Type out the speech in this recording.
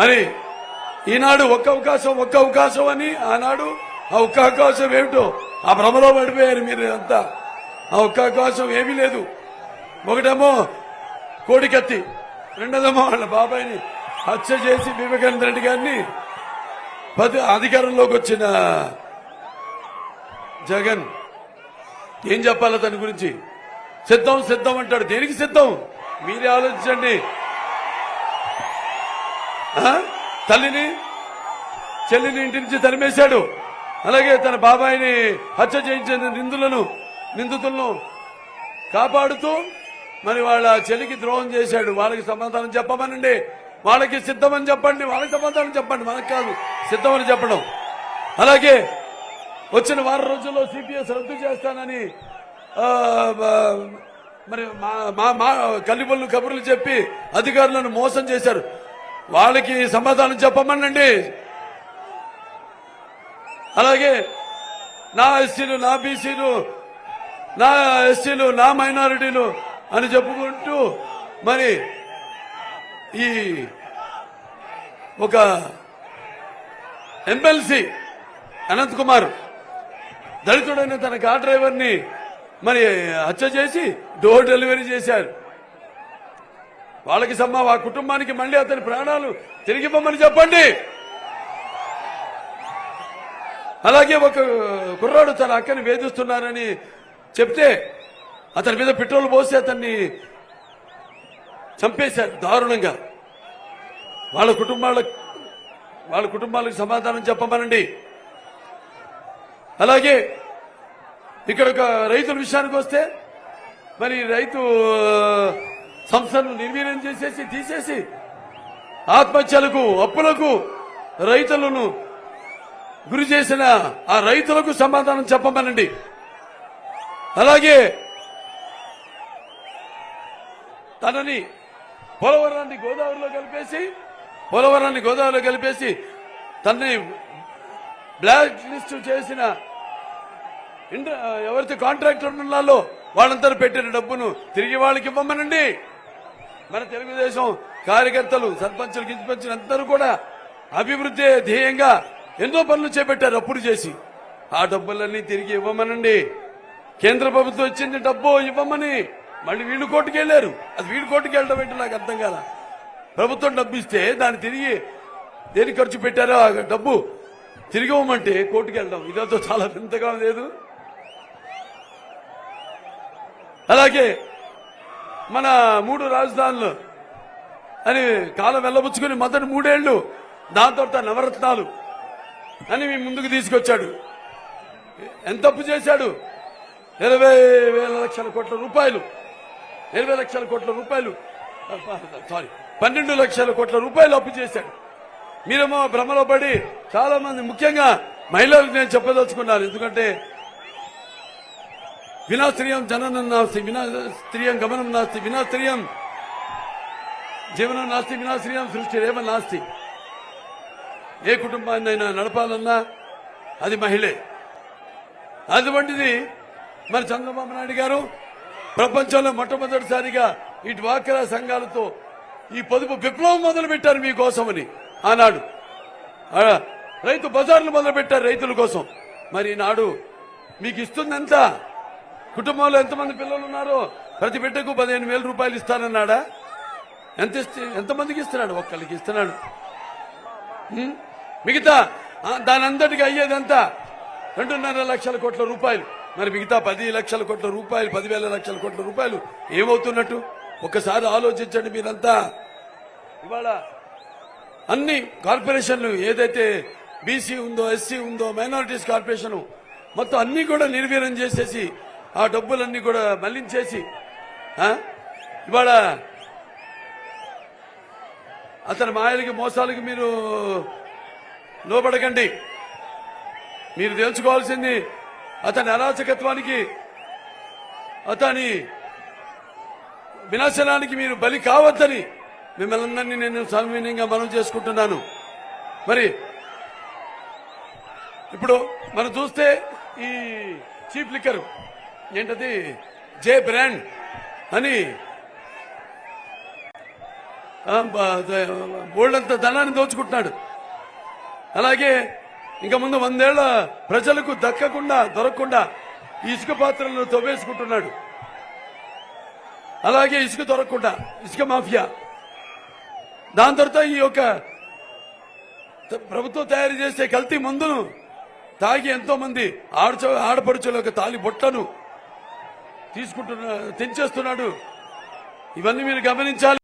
మరి ఈనాడు ఒక్క అవకాశం అని ఆనాడు ఆ ఒక్క అవకాశం ఏమిటో ఆ భ్రమలో పడిపోయారు మీరు అంతా. ఆ ఒక్క అవకాశం ఏమీ లేదు. ఒకటేమో కోడికత్తి, రెండోదేమో వాళ్ళ బాబాయిని హత్య చేసి వివేకానంద రెడ్డి గారిని అధికారంలోకి వచ్చిన జగన్ ఏం చెప్పాలి దాని గురించి? సిద్ధం అంటాడు. దేనికి సిద్ధం? మీరే ఆలోచించండి. తల్లిని చెల్లిని ఇంటి నుంచి తరిమేశాడు. అలాగే తన బాబాయిని హత్య చేయించిన నిందితులను కాపాడుతూ మరి వాళ్ళ చెల్లికి ద్రోహం చేశాడు. వాళ్ళకి సమాధానం చెప్పమనండి. వాళ్ళకి సిద్ధమని చెప్పండి. వాళ్ళకి సమాధానం చెప్పండి. మనకు కాదు, సిద్ధమని చెప్పడం. అలాగే వచ్చిన వారం రోజుల్లో సిపిఎస్ రద్దు చేస్తానని మరి కల్లిబొల్లు కబుర్లు చెప్పి అధికారులను మోసం చేశారు. వాళ్ళకి సమాధానం చెప్పమనండి. అలాగే నా ఎస్సీలు, నా బీసీలు, నా ఎస్టీలు, నా మైనారిటీలు అని చెప్పుకుంటూ మరి ఈ ఒక ఎమ్మెల్సీ అనంత్ కుమార్ దళితుడైన తన కార్ డ్రైవర్ని మరి హత్య చేసి డోర్ డెలివరీ చేశారు. వాళ్ళకి ఆ కుటుంబానికి మళ్ళీ అతని ప్రాణాలు తిరిగిపోమని చెప్పండి. అలాగే ఒక కుర్రాడు తన అక్కని వేధిస్తున్నారని చెప్తే అతని మీద పెట్రోల్ పోసి అతన్ని చంపేశారు దారుణంగా. వాళ్ళ కుటుంబాలకు సమాధానం చెప్పమనండి. అలాగే ఇక్కడ ఒక రైతుల విషయానికి వస్తే మరి రైతు సంస్థను నిర్వీర్యం తీసేసి ఆత్మహత్యలకు, అప్పులకు రైతులను గురి చేసిన ఆ రైతులకు సమాధానం చెప్పమనండి. అలాగే తనని పోలవరాన్ని గోదావరిలో కలిపేసి తనని బ్లాక్ లిస్ట్ చేసిన ఎవరైతే కాంట్రాక్టర్లలో వాళ్ళందరూ పెట్టిన డబ్బును తిరిగి వాళ్ళకి ఇవ్వమనండి. మన తెలుగుదేశం కార్యకర్తలు, సర్పంచులు, గిరిపంచులు అందరూ కూడా అభివృద్ధి ధ్యేయంగా ఎన్నో పనులు చేపట్టారు అప్పుడు చేసి. ఆ డబ్బులన్నీ తిరిగి ఇవ్వమనండి. కేంద్ర ప్రభుత్వం ఇచ్చింది డబ్బు ఇవ్వమని మళ్ళీ వీళ్ళు కోర్టుకు వెళ్లారు. అది వీళ్ళు కోర్టుకు వెళ్ళడం ఏంటో నాకు అర్థం కాల. ప్రభుత్వం డబ్బు ఇస్తే దాన్ని తిరిగి దేనికి ఖర్చు పెట్టారో ఆ డబ్బు తిరిగి ఇవ్వమంటే కోర్టుకు వెళ్ళడం ఇదంతా చాలా వింతగా లేదు. అలాగే మన 3 రాజధానులు అని కాలం వెళ్ళబుచ్చుకుని మొదటి 3 ఏళ్లు దాని తర్వాత నవరత్నాలు అని మీ ముందుకు తీసుకొచ్చాడు. ఎంత అప్పు చేశాడు? 20,000 లక్షల కోట్ల రూపాయలు. 20 లక్షల కోట్ల రూపాయలు, సారీ 12 లక్షల కోట్ల రూపాయలు అప్పు చేశాడు. మీరేమో భ్రమలో పడి చాలా మంది, ముఖ్యంగా మహిళలకు నేను చెప్పదలుచుకున్నాను. ఎందుకంటే వినాశ్రియం జననం నాస్తి, వినాశ్రియం గమనం నాస్తి, వినాశ్రియం జీవనం నాస్తి, వినాశ్రియం సృష్టి రేవ నాస్తి. ఏ కుటుంబాన్ని అయినా నడపాలన్నా అది మహిళే. అటువంటిది మరి చంద్రబాబు నాయుడు గారు ప్రపంచంలో మొట్టమొదటిసారిగా ఈ డ్వాక్రా సంఘాలతో ఈ పొదుపు విప్లవం మొదలు పెట్టారు మీకోసమని. ఆనాడు రైతు బజార్లు మొదలు పెట్టారు రైతుల కోసం. మరి ఈనాడు మీకు ఇస్తుందంత, కుటుంబంలో ఎంతమంది పిల్లలు ఉన్నారో ప్రతి బిడ్డకు 15,000 రూపాయలు ఇస్తానన్నాడా? ఎంతమందికి ఇస్తున్నాడు? ఒక్కరికి ఇస్తున్నాడు. మిగతా దాని అంతటికి అయ్యేదంతా 2.5 లక్షల కోట్ల రూపాయలు. మరి మిగతా 10 లక్షల కోట్ల రూపాయలు, 10,000 లక్షల కోట్ల రూపాయలు ఏమవుతున్నట్టు ఒక్కసారి ఆలోచించండి మీరంతా. ఇవాళ అన్ని కార్పొరేషన్లు ఏదైతే బీసీ ఉందో, ఎస్సీ ఉందో, మైనారిటీస్ కార్పొరేషన్ మొత్తం అన్ని కూడా నిర్వీర్యం చేసేసి ఆ డబ్బులన్నీ కూడా మళ్లించేసి ఇవాళ అతని మాయలకి, మోసాలకి మీరు లోబడకండి. మీరు తెలుసుకోవాల్సింది అతని అరాచకత్వానికి, అతని వినాశనానికి మీరు బలి కావద్దని మిమ్మల్ని అందరినీ నేను సవినయంగా మనవి చేసుకుంటున్నాను. మరి ఇప్పుడు మనం చూస్తే ఈ చీప్ లిక్కర్ ఏంటది, జే బ్రాండ్ అని బోల్డంత ధనాన్ని దోచుకుంటున్నాడు. అలాగే ఇంకా ముందు 100 ఏళ్ల ప్రజలకు దొరకకుండా ఈ ఇసుక పాత్రలను తవ్వేసుకుంటున్నాడు. అలాగే ఇసుక దొరకకుండా ఇసుక మాఫియా. దాని తర్వాత ఈ యొక్క ప్రభుత్వం తయారు చేసే కల్తీ మందును తాగి ఎంతో మంది ఆడపడుచుల యొక్క తాలి బొట్టను తెంచేస్తున్నాడు. ఇవన్నీ మీరు గమనించాలి.